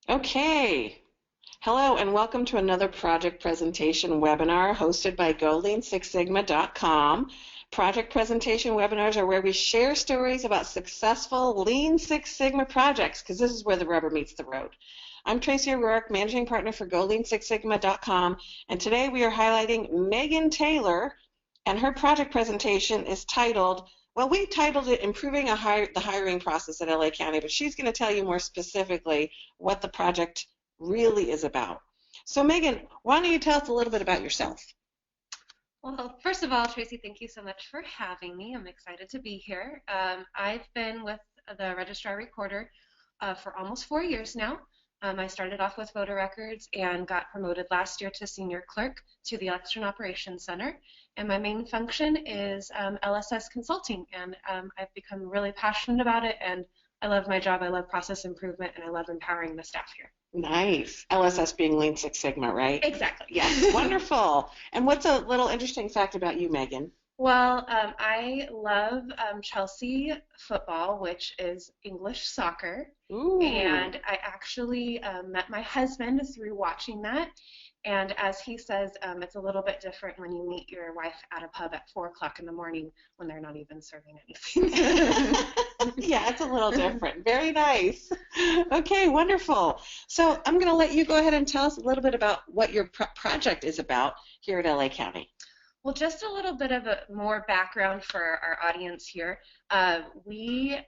Okay. Hello and welcome to another project presentation webinar hosted by GoLean6Sigma.com. Project presentation webinars are where we share stories about successful Lean Six Sigma projects because this is where the rubber meets the road. I'm Tracy O'Rourke, Managing Partner for GoLean6Sigma.com, and today we are highlighting Meghan Taylor, and her project presentation is titled, well, we titled it Improving the Hiring Process at LA County, but she's going to tell you more specifically what the project really is about. So Meghan, why don't you tell us a little bit about yourself? Well, first of all, Tracy, thank you so much for having me. I'm excited to be here. I've been with the Registrar Recorder for almost 4 years now. I started off with voter records and got promoted last year to Senior Clerk to the Election Operations Center. And my main function is LSS consulting, and I've become really passionate about it, and I love my job. I love process improvement, and I love empowering the staff here. Nice. LSS being Lean Six Sigma, right? Exactly. Yes. Wonderful. And what's a little interesting fact about you, Meghan? Well, I love Chelsea football, which is English soccer. Ooh. And I actually met my husband through watching that. And as he says, it's a little bit different when you meet your wife at a pub at 4 o'clock in the morning when they're not even serving anything. Yeah, it's a little different. Very nice. Okay, wonderful. So I'm going to let you go ahead and tell us a little bit about what your project is about here at LA County. Well, just a little bit of more background for our audience here. We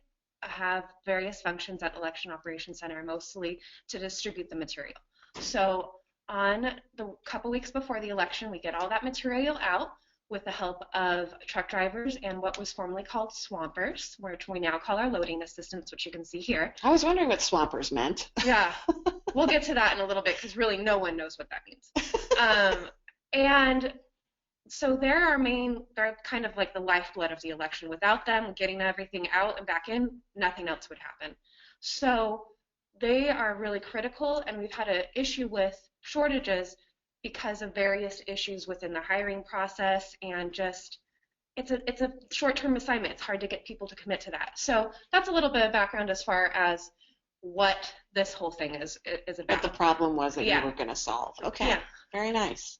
have various functions at Election Operations Center, mostly to distribute the material. So on the couple weeks before the election, we get all that material out with the help of truck drivers and what was formerly called swampers, which we now call our loading assistants, which you can see here. I was wondering what swampers meant. Yeah, we'll get to that in a little bit because really no one knows what that means. And so they're kind of like the lifeblood of the election. Without them getting everything out and back in, nothing else would happen. So they are really critical, and we've had an issue with shortages because of various issues within the hiring process, and just it's a short-term assignment. It's hard to get people to commit to that. So that's a little bit of background as far as what this whole thing is about. What the problem was that you were going to solve. Okay, yeah. Very nice.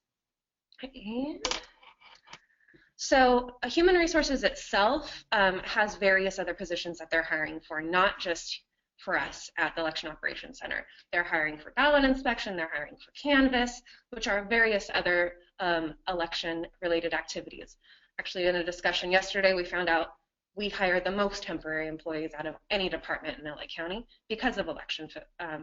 So Human Resources itself has various other positions that they're hiring for, not just for us at the Election Operations Center. They're hiring for ballot inspection, they're hiring for canvass, which are various other election-related activities. Actually, in a discussion yesterday, we found out we hire the most temporary employees out of any department in LA County because of election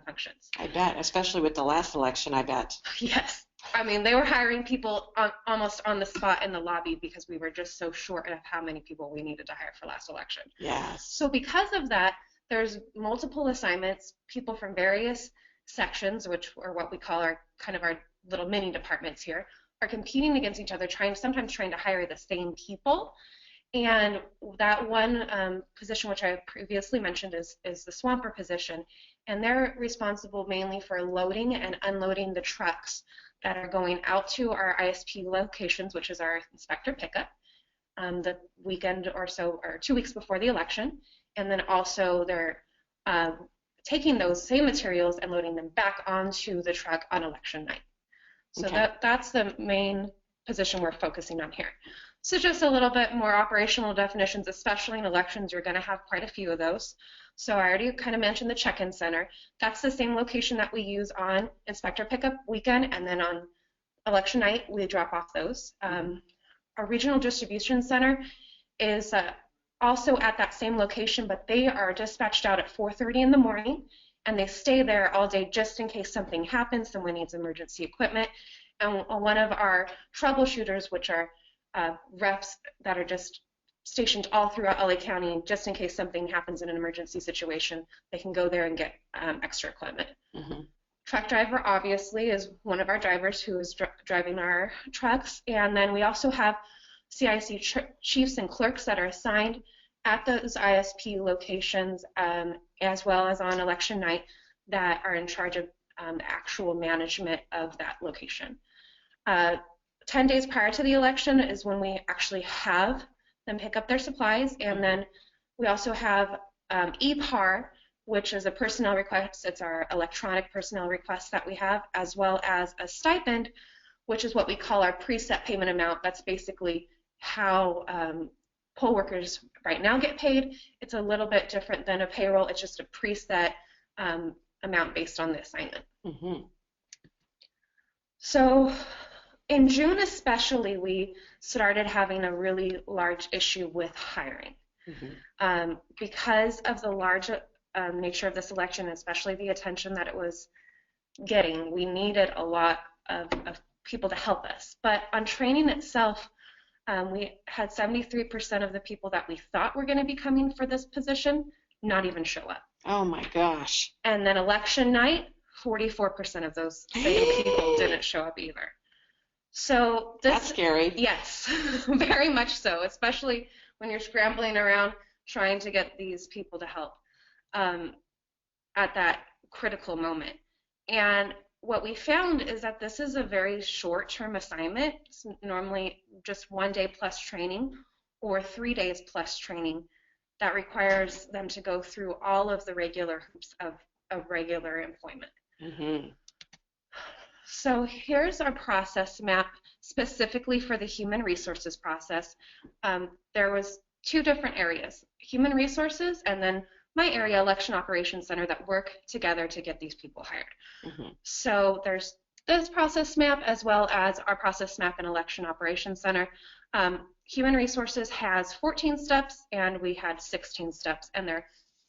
functions. I bet, especially with the last election, I bet. Yes. I mean, they were hiring people almost on the spot in the lobby because we were just so short of how many people we needed to hire for last election. Yes. So because of that, there's multiple assignments. People from various sections, which are what we call our little mini departments here, are competing against each other, sometimes trying to hire the same people. And that one position, which I previously mentioned, is the swamper position. And they're responsible mainly for loading and unloading the trucks that are going out to our ISP locations, which is our inspector pickup, the weekend or so, or 2 weeks before the election. And then also they're taking those same materials and loading them back onto the truck on election night. So okay. That's the main position we're focusing on here. So just a little bit more operational definitions, especially in elections, you're going to have quite a few of those. So I already kind of mentioned the check-in center. That's the same location that we use on inspector pickup weekend, and then on election night we drop off those. Our regional distribution center is also at that same location, but they are dispatched out at 4:30 in the morning, and they stay there all day just in case something happens, someone needs emergency equipment. And one of our troubleshooters, which are reps that are just stationed all throughout LA County, just in case something happens in an emergency situation, they can go there and get extra equipment. Mm-hmm. Truck driver obviously is one of our drivers who is driving our trucks, and then we also have CIC chiefs and clerks that are assigned at those ISP locations, as well as on election night, that are in charge of the actual management of that location. 10 days prior to the election is when we actually have them pick up their supplies, and then we also have EPAR, which is a personnel request. It's our electronic personnel request that we have, as well as a stipend, which is what we call our preset payment amount. That's basically how poll workers right now get paid. It's a little bit different than a payroll. It's just a preset amount based on the assignment. Mm-hmm. So in June especially, we started having a really large issue with hiring. Mm-hmm. Because of the large nature of this election, especially the attention that it was getting, we needed a lot of people to help us. But on training itself, we had 73% of the people that we thought were going to be coming for this position not even show up. Oh my gosh. And then election night, 44% of those same people didn't show up either. So that's scary. Yes, very much so, especially when you're scrambling around trying to get these people to help at that critical moment. And what we found is that this is a very short-term assignment. It's normally just 1 day plus training or 3 days plus training that requires them to go through all of the regular hoops of regular employment. Mm-hmm. So here's our process map specifically for the human resources process. There was 2 different areas, human resources and then my area, Election Operations Center, that work together to get these people hired. Mm-hmm. So there's this process map as well as our process map in Election Operations Center. Human Resources has 14 steps and we had 16 steps, and they're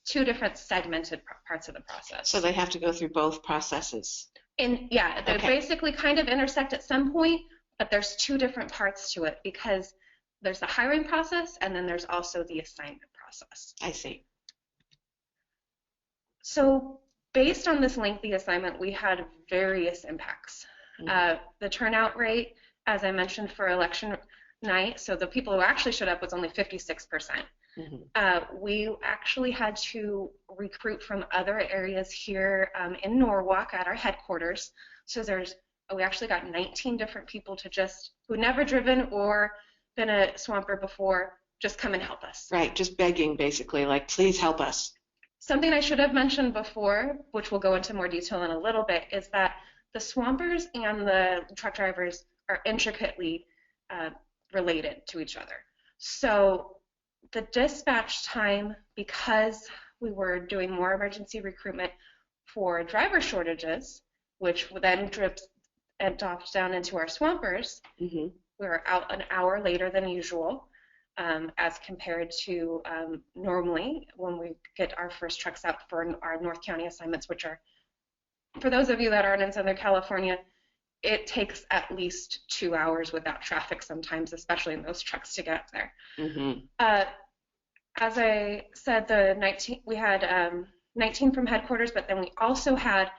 2 different segmented parts of the process. So they have to go through both processes? And yeah, they basically kind of intersect at some point, but there's 2 different parts to it because there's the hiring process and then there's also the assignment process. I see. So based on this lengthy assignment, we had various impacts. Mm-hmm. The turnout rate, as I mentioned, for election night, so the people who actually showed up was only 56%. Mm-hmm. We actually had to recruit from other areas here in Norwalk at our headquarters. So we actually got 19 different people who'd never driven or been a swamper before, just come and help us. Right, just begging basically, like, please help us. Something I should have mentioned before, which we'll go into more detail in a little bit, is that the swampers and the truck drivers are intricately related to each other. So the dispatch time, because we were doing more emergency recruitment for driver shortages, which then drips and drops down into our swampers, mm-hmm. we were out an hour later than usual. As compared to normally when we get our first trucks out for our North County assignments, which are, for those of you that aren't in Southern California, it takes at least 2 hours without traffic sometimes, especially in those trucks to get up there. Mm-hmm. As I said, we had 19 from headquarters, but then we also had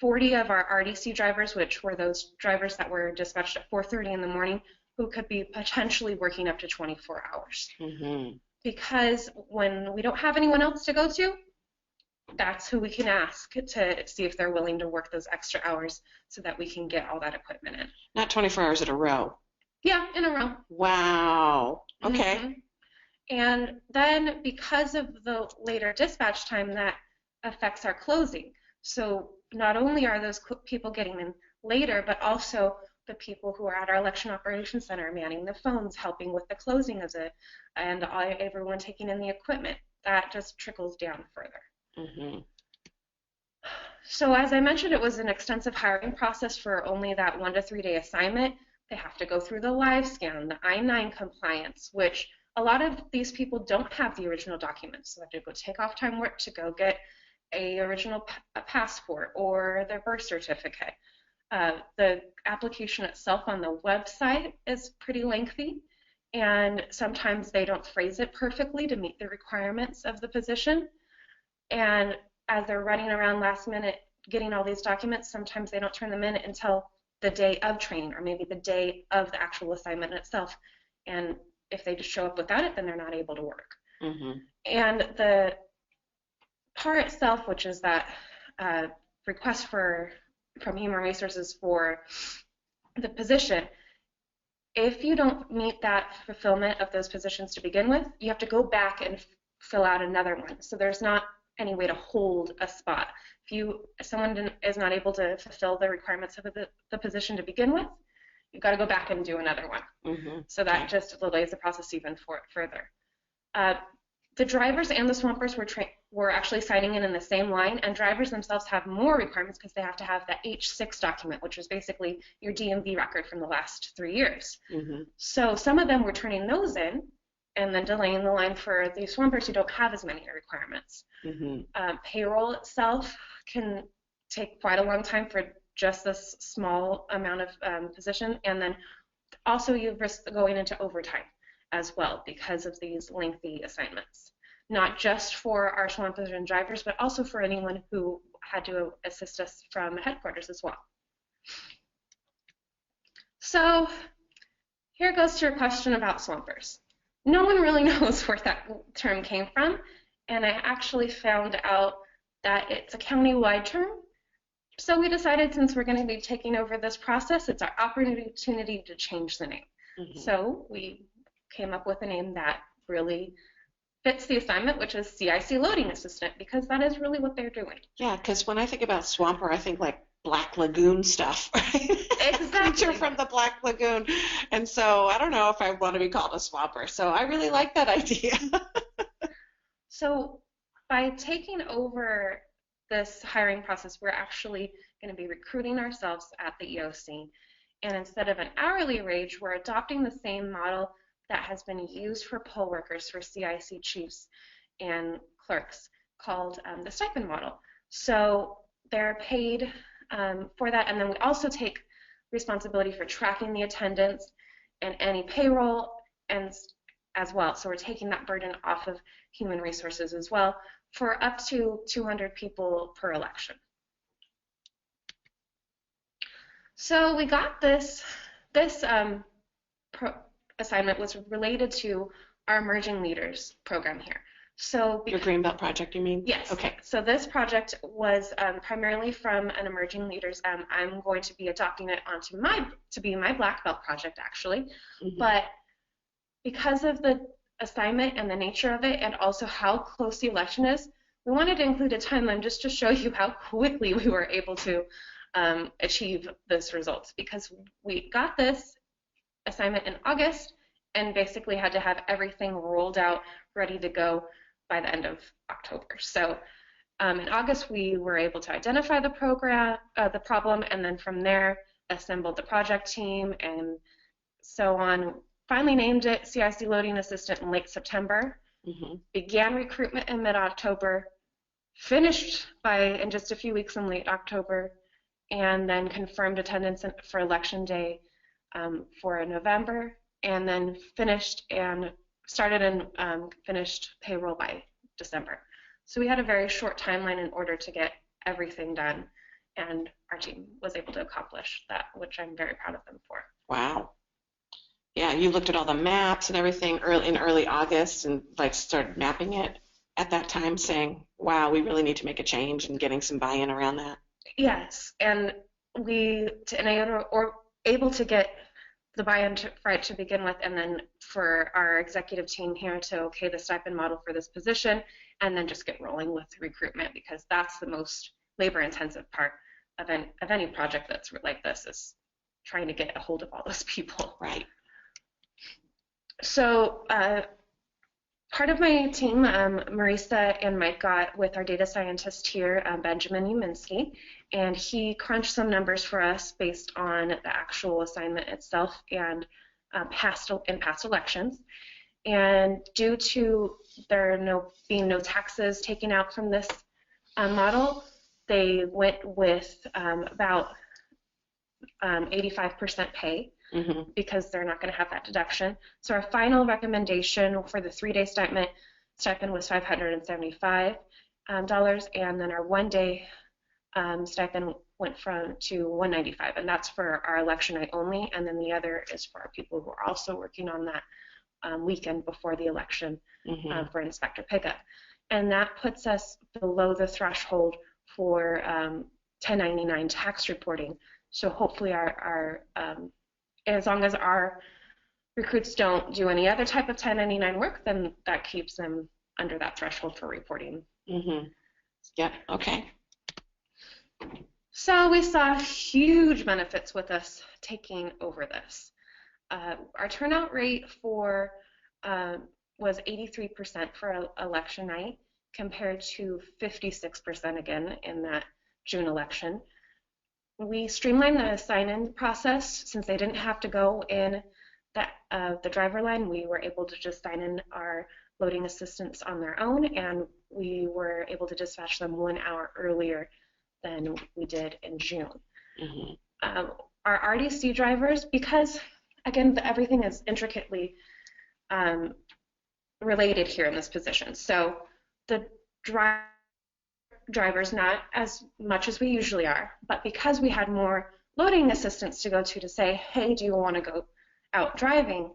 40 of our RDC drivers, which were those drivers that were dispatched at 4:30 in the morning, who could be potentially working up to 24 hours. Mm-hmm. Because when we don't have anyone else to go to, that's who we can ask to see if they're willing to work those extra hours so that we can get all that equipment in. Not 24 hours in a row? Yeah, in a row. Wow. Okay. Mm-hmm. And then because of the later dispatch time, that affects our closing. So not only are those people getting in later, but also the people who are at our Election Operations Center manning the phones, helping with the closing of it, and everyone taking in the equipment. That just trickles down further. Mm-hmm. So as I mentioned, it was an extensive hiring process for only that 1 to 3 day assignment. They have to go through the live scan, the I-9 compliance, which a lot of these people don't have the original documents. So they have to go take off time work to go get a original passport or their birth certificate. The application itself on the website is pretty lengthy, and sometimes they don't phrase it perfectly to meet the requirements of the position. And as they're running around last minute getting all these documents, sometimes they don't turn them in until the day of training or maybe the day of the actual assignment itself. And if they just show up without it, then they're not able to work. Mm-hmm. And the PAR itself, which is that request from Human Resources for the position, if you don't meet that fulfillment of those positions to begin with, you have to go back and fill out another one. So there's not any way to hold a spot. If someone is not able to fulfill the requirements of the position to begin with, you've got to go back and do another one. Mm-hmm. So that just delays the process even further. The drivers and the swampers were actually signing in the same line, and drivers themselves have more requirements because they have to have that H6 document, which is basically your DMV record from the last 3 years. Mm-hmm. So some of them were turning those in and then delaying the line for the swampers who don't have as many requirements. Mm-hmm. Payroll itself can take quite a long time for just this small amount of position, and then also you risk going into overtime as well because of these lengthy assignments, not just for our swampers and drivers, but also for anyone who had to assist us from headquarters as well. So here goes to your question about swampers. No one really knows where that term came from, and I actually found out that it's a county-wide term. So we decided, since we're going to be taking over this process, it's our opportunity to change the name. Mm-hmm. So we came up with a name that really fits the assignment, which is CIC Loading Assistant, because that is really what they're doing. Yeah, because when I think about swamper, I think like Black Lagoon stuff, right? Exactly. Creature from the Black Lagoon. And so I don't know if I want to be called a swamper. So I really like that idea. So by taking over this hiring process, we're actually going to be recruiting ourselves at the EOC. And instead of an hourly wage, we're adopting the same model that has been used for poll workers, for CIC chiefs and clerks, called the stipend model. So they're paid for that, and then we also take responsibility for tracking the attendance and any payroll and as well. So we're taking that burden off of human resources as well for up to 200 people per election. So we got this assignment was related to our Emerging Leaders program here. So your Greenbelt project, you mean? Yes. Okay. So this project was primarily from an Emerging Leaders. I'm going to be adopting it to be my Black Belt project, actually. Mm-hmm. But because of the assignment and the nature of it, and also how close the election is, we wanted to include a timeline just to show you how quickly we were able to achieve this result, because we got this assignment in August and basically had to have everything rolled out, ready to go by the end of October. So in August, we were able to identify the problem, and then from there assembled the project team and so on. Finally named it CIC Loading Assistant in late September. Mm-hmm. Began recruitment in mid-October, finished in just a few weeks in late October, and then confirmed attendance for Election Day for November, and then finished and started and finished payroll by December. So we had a very short timeline in order to get everything done, and our team was able to accomplish that, which I'm very proud of them for. Wow. Yeah, you looked at all the maps and everything in early August and like started mapping it at that time, saying, wow, we really need to make a change, and getting some buy-in around that. Yes, and we were able to get the buy-in for it to begin with, and then for our executive team here to okay the stipend model for this position, and then just get rolling with recruitment, because that's the most labor-intensive part of any project that's like this, is trying to get a hold of all those people. Right. So part of my team, Marisa and Mike, got with our data scientist here, Benjamin Uminski, and he crunched some numbers for us based on the actual assignment itself and past elections. And due to there being no taxes taken out from this model, they went with about 85% pay. Mm-hmm. Because they're not going to have that deduction. So our final recommendation for the 3-day stipend was $575, and then our 1-day stipend went to $195, and that's for our election night only, and then the other is for our people who are also working on that weekend before the election. Mm-hmm. For inspector pickup. And that puts us below the threshold for 1099 tax reporting. So hopefully our as long as our recruits don't do any other type of 1099 work, then that keeps them under that threshold for reporting. Mm-hmm. Yeah, okay. So we saw huge benefits with us taking over this. Our turnout rate for was 83% for election night compared to 56% again in that June election. We streamlined the sign-in process since they didn't have to go in the driver line. We were able to just sign in our voting assistants on their own, and we were able to dispatch them 1 hour earlier than we did in June. Mm-hmm. Our RDC drivers, because again everything is intricately related here in this position. So the drivers, not as much as we usually are, but because we had more loading assistants to go to say, hey, do you want to go out driving,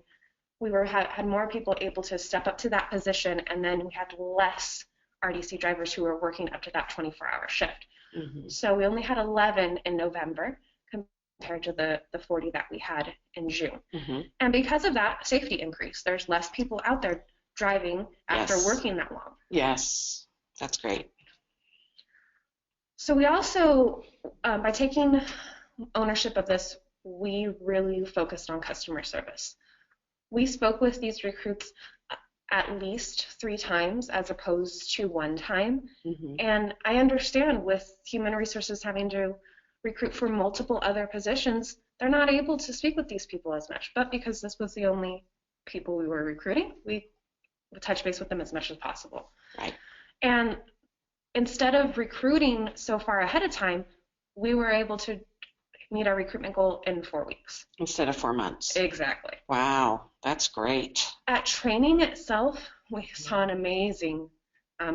we had more people able to step up to that position, and then we had less RDC drivers who were working up to that 24-hour shift. Mm-hmm. So we only had 11 in November compared to the 40 that we had in June. Mm-hmm. And because of that, safety increased. There's less people out there driving after working that long. Yes, that's great. So we also, by taking ownership of this, we really focused on customer service. We spoke with these recruits at least 3 times as opposed to 1 time. Mm-hmm. And I understand with human resources having to recruit for multiple other positions, they're not able to speak with these people as much. But because this was the only people we were recruiting, we touch base with them as much as possible. Right. And instead of recruiting so far ahead of time, we were able to meet our recruitment goal in 4 weeks. Instead of 4 months. Exactly. Wow, that's great. At training itself, we saw an amazing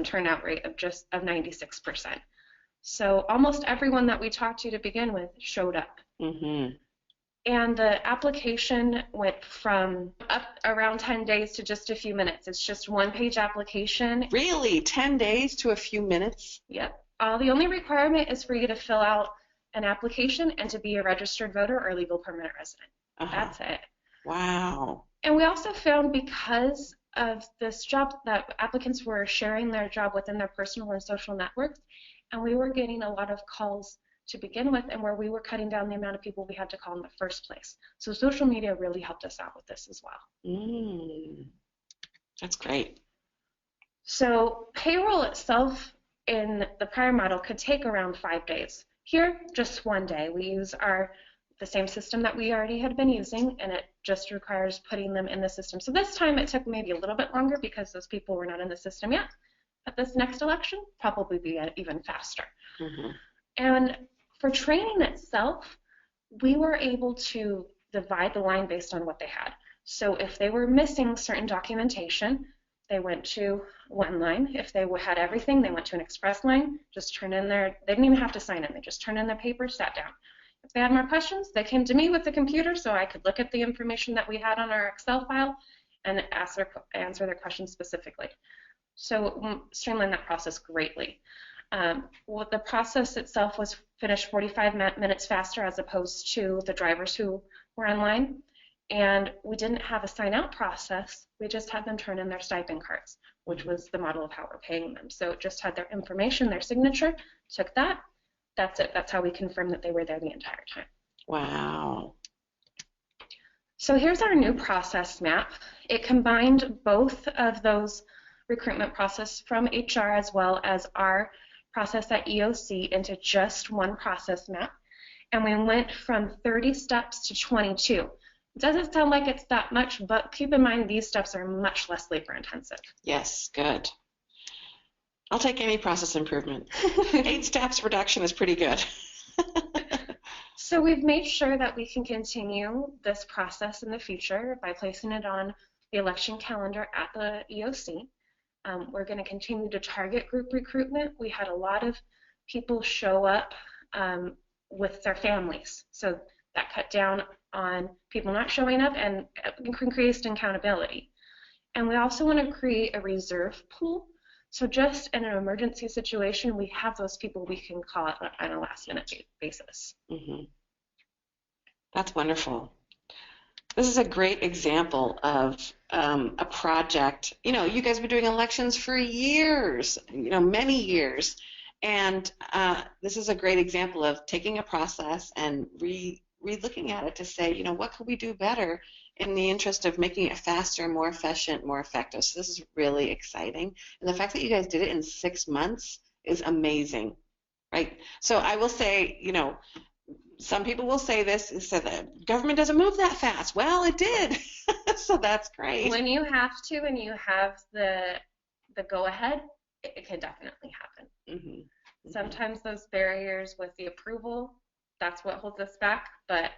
turnout rate of 96%. So almost everyone that we talked to begin with showed up. Mm-hmm. And the application went from up around 10 days to just a few minutes. It's just 1-page application. Really? 10 days to a few minutes? Yep. The only requirement is for you to fill out an application and to be a registered voter or legal permanent resident. That's it. Wow. And we also found because of this job that applicants were sharing their job within their personal and social networks, and we were getting a lot of calls to begin with, and where we were cutting down the amount of people we had to call in the first place. So social media really helped us out with this as well. That's great. So payroll itself in the prior model could take around 5 days. Here, just 1 day. We use the same system that we already had been using, and it just requires putting them in the system. So this time it took maybe a little bit longer because those people were not in the system yet. But this next election, probably be even faster. Mm-hmm. And for training itself, we were able to divide the line based on what they had. So if they were missing certain documentation, they went to one line. If they had everything, they went to an express line, just turned in they didn't even have to sign in, they just turned in their paper, sat down. If they had more questions, they came to me with the computer so I could look at the information that we had on our Excel file and answer their questions specifically. So streamline that process greatly. The process itself was finished 45 minutes faster as opposed to the drivers who were online. And we didn't have a sign-out process. We just had them turn in their stipend cards, which was the model of how we're paying them. So it just had their information, their signature, took that. That's it. That's how we confirmed that they were there the entire time. Wow. So here's our new process map. It combined both of those recruitment process from HR as well as our process at EOC into just one process map. And we went from 30 steps to 22. It doesn't sound like it's that much, but keep in mind these steps are much less labor intensive. Yes, good. I'll take any process improvement. 8 steps reduction is pretty good. So we've made sure that we can continue this process in the future by placing it on the election calendar at the EOC. We're going to continue to target group recruitment. We had a lot of people show up with their families, so that cut down on people not showing up and increased accountability. And we also want to create a reserve pool, so just in an emergency situation, we have those people we can call on a last-minute basis. Mm-hmm. That's wonderful. This is a great example of a project. You know, you guys have been doing elections for years, many years, And this is a great example of taking a process and re-looking at it to say, what could we do better in the interest of making it faster, more efficient, more effective. So this is really exciting. And the fact that you guys did it in 6 months is amazing, right? So I will say, some people will say this, so the government doesn't move that fast. Well, it did. So that's great. When you have to and you have the go-ahead, it can definitely happen. Mm-hmm. Sometimes those barriers with the approval, that's what holds us back. But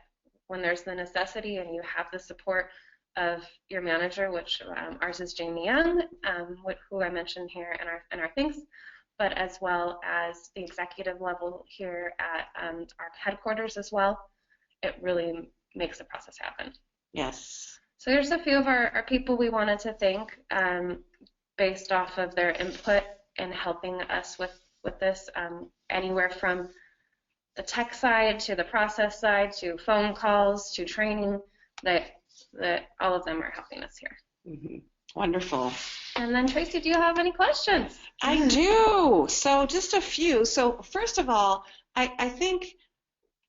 when there's the necessity and you have the support of your manager, which ours is Jamie Young, who I mentioned here in our things, but as well as the executive level here at our headquarters as well, it really makes the process happen. Yes. So there's a few of our people we wanted to thank based off of their input in helping us with this, anywhere from the tech side to the process side to phone calls to training, that all of them are helping us here. Mm-hmm. Wonderful. And then Tracy, do you have any questions? I do. So just a few. So first of all, I think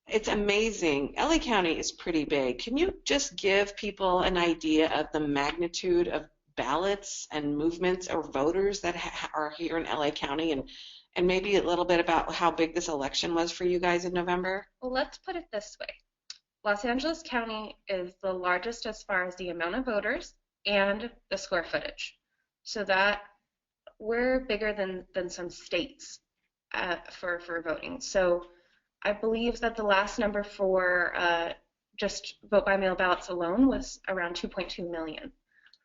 it's amazing. LA County is pretty big. Can you just give people an idea of the magnitude of ballots and movements or voters that are here in LA County, and maybe a little bit about how big this election was for you guys in November? Well, let's put it this way. Los Angeles County is the largest as far as the amount of voters and the square footage. So that we're bigger than some states for voting. So I believe that the last number for just vote by mail ballots alone was around 2.2 million.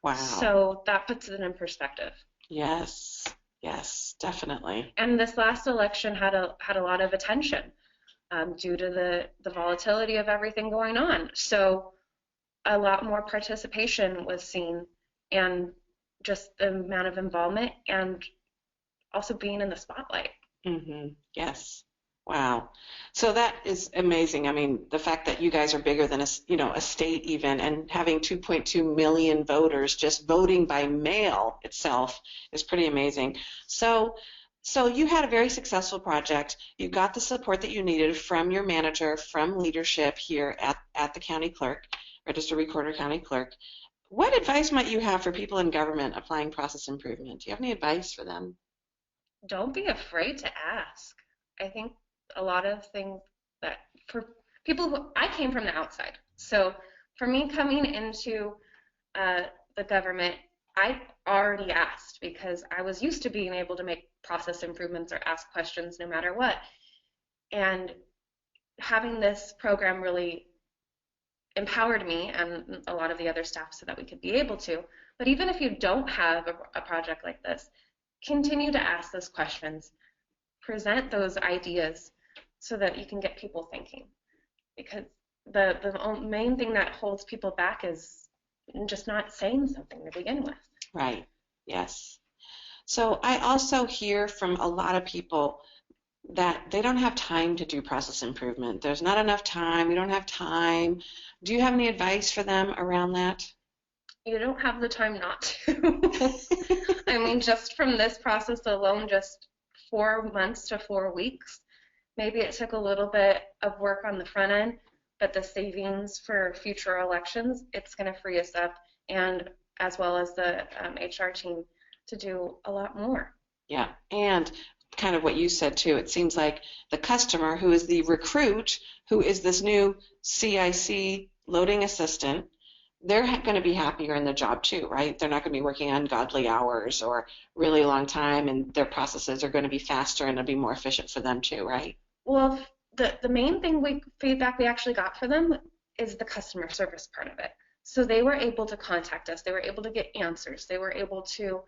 Wow. So that puts it in perspective. Yes, definitely. And this last election had a lot of attention due to the volatility of everything going on. So a lot more participation was seen, and just the amount of involvement and also being in the spotlight. Mm-hmm. Yes. Wow. So that is amazing. I mean, the fact that you guys are bigger than a state even, and having 2.2 million voters just voting by mail itself is pretty amazing. So you had a very successful project. You got the support that you needed from your manager, from leadership here at the county clerk, Register Recorder County Clerk. What advice might you have for people in government applying process improvement? Do you have any advice for them? Don't be afraid to ask. I think a lot of things that for people who, I came from the outside. So for me coming into the government, I already asked because I was used to being able to make process improvements or ask questions no matter what. And having this program really empowered me and a lot of the other staff so that we could be able to. But even if you don't have a project like this, continue to ask those questions, present those ideas so that you can get people thinking. Because the main thing that holds people back is just not saying something to begin with. Right, yes. So I also hear from a lot of people that they don't have time to do process improvement. There's not enough time. We don't have time. Do you have any advice for them around that? You don't have the time not to. I mean, just from this process alone, just 4 months to 4 weeks, maybe it took a little bit of work on the front end, but the savings for future elections, it's going to free us up, and as well as the HR team, to do a lot more. Yeah, and kind of what you said too, it seems like the customer, who is the recruit, who is this new CIC loading assistant, they're going to be happier in the job too, right? They're not going to be working ungodly hours or really long time, and their processes are going to be faster and it'll be more efficient for them too, right? Well, the main feedback we actually got for them is the customer service part of it. So they were able to contact us. They were able to get answers. They were able to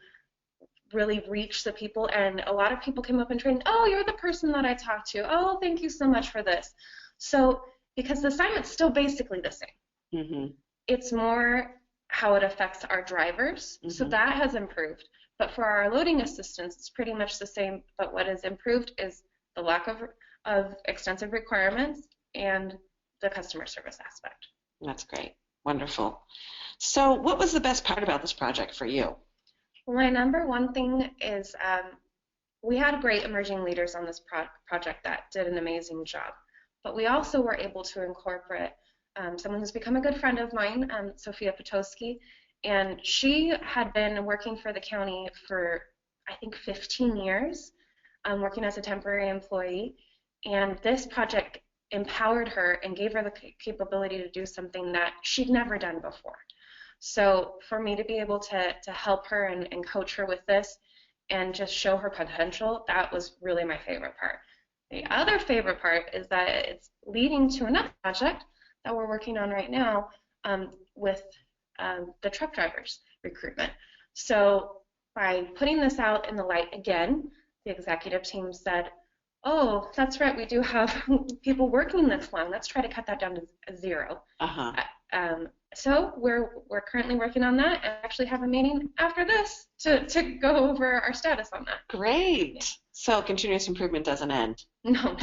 really reach the people, and a lot of people came up and trained, oh, you're the person that I talked to. Oh, thank you so much for this. So because the assignment's still basically the same. Mm-hmm. It's more how it affects our drivers. Mm-hmm. So that has improved. But for our loading assistants, it's pretty much the same. But what has improved is the lack of extensive requirements and the customer service aspect. That's great. Wonderful. So what was the best part about this project for you? Well, my number one thing is we had great emerging leaders on this project that did an amazing job. But we also were able to incorporate someone who's become a good friend of mine, Sophia Potosky, and she had been working for the county for, I think, 15 years, working as a temporary employee. And this project empowered her and gave her the capability to do something that she'd never done before. So for me to be able to help her and coach her with this and just show her potential, that was really my favorite part. The other favorite part is that it's leading to another project that we're working on right now with the truck drivers recruitment. So by putting this out in the light again, the executive team said, oh, that's right, we do have people working this long. Let's try to cut that down to 0. So we're currently working on that and actually have a meeting after this to go over our status on that. Great. Yeah. So continuous improvement doesn't end. No.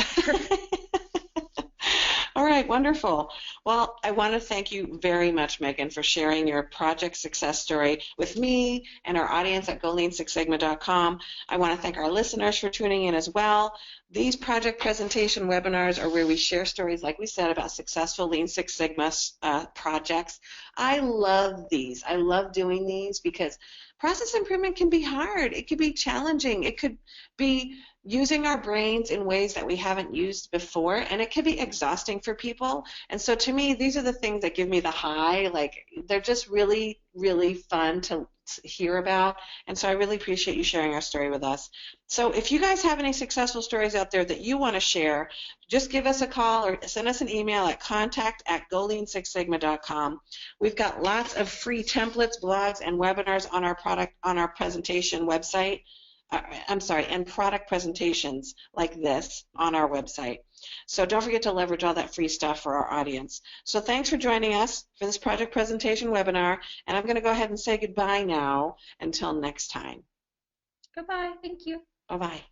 All right, wonderful. Well, I want to thank you very much, Meghan, for sharing your project success story with me and our audience at GoLean6Sigma.com. I want to thank our listeners for tuning in as well. These project presentation webinars are where we share stories, like we said, about successful Lean Six Sigma projects. I love these. I love doing these because process improvement can be hard. It could be challenging. It could be using our brains in ways that we haven't used before, and it can be exhausting for people. And so to me, these are the things that give me the high. Like, they're just really, really fun to hear about. And so I really appreciate you sharing our story with us. So if you guys have any successful stories out there that you want to share, just give us a call or send us an email at contact@GoLean6Sigma.com. We've got lots of free templates, blogs, and webinars on our presentation website. And product presentations like this on our website. So don't forget to leverage all that free stuff for our audience. So thanks for joining us for this project presentation webinar, and I'm going to go ahead and say goodbye now until next time. Goodbye. Thank you. Bye-bye.